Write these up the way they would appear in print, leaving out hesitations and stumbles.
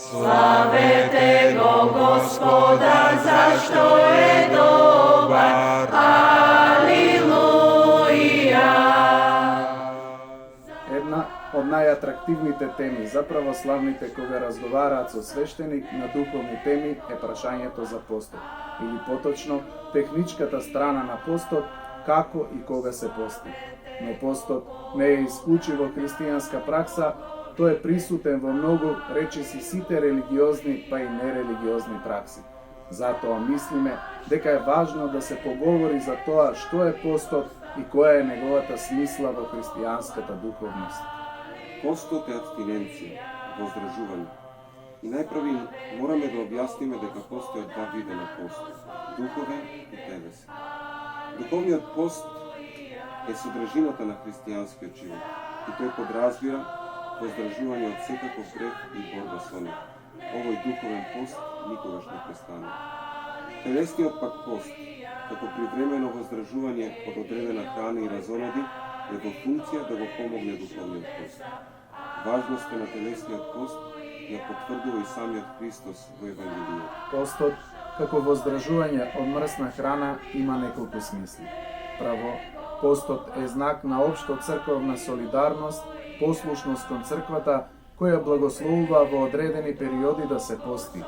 Slavete go Gospoda, zašto je dobar. Алилуја. Една од најатрактивните теми за православните кога разговараат со свештеник на духовни теми е прашањето за постот, или поточно техничката страна на постот, како и кога се пости. Но постот не е исклучиво христијанска пракса, тој е присутен во многу, речиси сите религиозни, па и нерелигиозни пракси. Затоа мислиме дека е важно да се поговори за тоа што е постот и која е неговата смисла во христијанската духовност. Постот е абстиненција, воздржување. И најпрви мораме да објасниме дека постојат два вида на пост – духовен и телесен. Духовниот пост е содржината на христијанскиот живот и тој подразбира воздржување од секаков грех и борба со него. Овој духовен пост никогаш не престане. Телесниот пак пост, како привремено воздржување од одредена храна и разоноди, е во функција да го помогне духовниот пост. Важноста на телесниот пост ја потврдува и самиот Христос во Евангелието. Постот, како воздржување од мрсна храна, има неколку смисли. Прво, постот е знак на општо црковна солидарност, послушност кон црквата, која благословува во одредени периоди да се пости.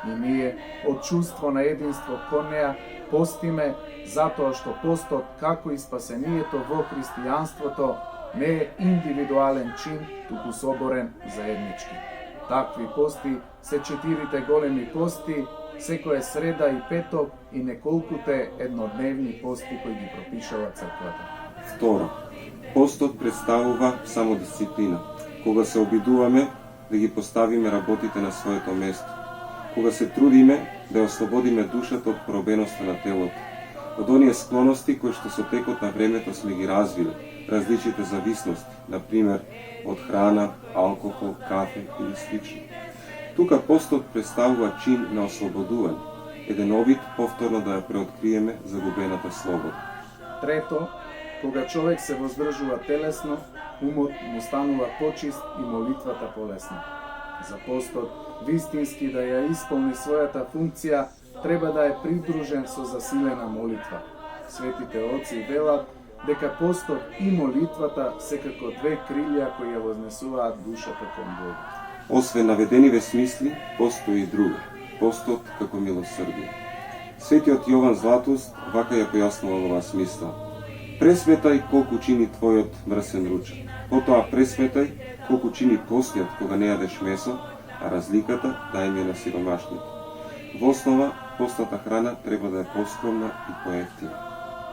И ние, од чувство на единство кон неа, постиме затоа што постот, како и спасението во христијанството, не е индивидуален чин, туку соборен заеднички. Такви пости се 4 големи пости, секоја среда и петок и неколкуте еднодневни пости кои ги пропишува црквата. Второ, постот представува самодисциплина, кога се обидуваме да ги поставиме работите на своето место, кога се трудиме да ја ослободиме душата од поробеноста на телото, од оние склоности кои што со текот на времето сме ги развиле, различните зависности, например од храна, алкохол, кафе или слично. Тука постот представува чин на ослободување, еден обид повторно да ја преоткриеме загубената слобода. Трето, кога човек се воздржува телесно, умот му станува почист и молитвата полесна. За постот, вистински да ја исполни својата функција, треба да е придружен со засилена молитва. Светите оци велат дека постот и молитвата се како две крилја кои ја вознесуваат душата кон Бога. Освен наведениве смисли, постои и друго – постот како милосрдие. Светиот Јован Златост вака ја појаснува оваа смисла. Пресметај колку чини твојот мрсен ручек. Потоа пресметај колку чини постниот кога не јадеш месо, а разликата дај ми на сиромашните. Во основа, постната храна треба да е поскромна и поевтина.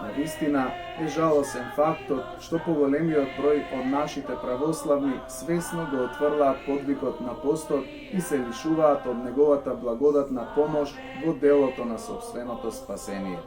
Навистина е жалосен фактот што поголемиот број од нашите православни свесно го отврлаат подвигот на постот и се лишуваат од неговата благодатна помош во делото на сопственото спасение.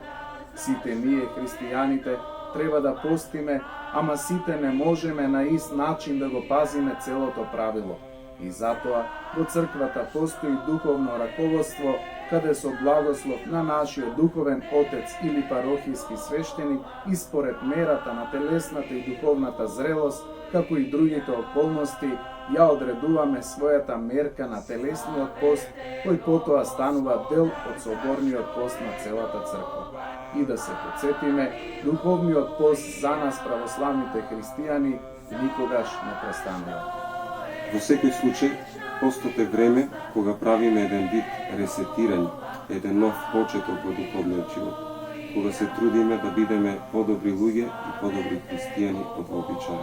Сите ние, христијаните, треба да постиме, ама сите не можеме на ист начин да го пазиме целото правило. И затоа во црквата постои духовно раководство, каде со благослов на нашиот духовен отец или парохиски свештеник и според мерата на телесната и духовната зрелост, како и другите околности, ја одредуваме својата мерка на телесниот пост, кој потоа станува дел од соборниот пост на целата црква. И да се подсетиме, духовниот пост за нас православните христијани никогаш не престанува. Во секој случај, постот е време кога правиме еден вид ресетирање, еден нов почеток во духовниот живот, кога се трудиме да бидеме подобри луѓе и подобри христијани од вообичај.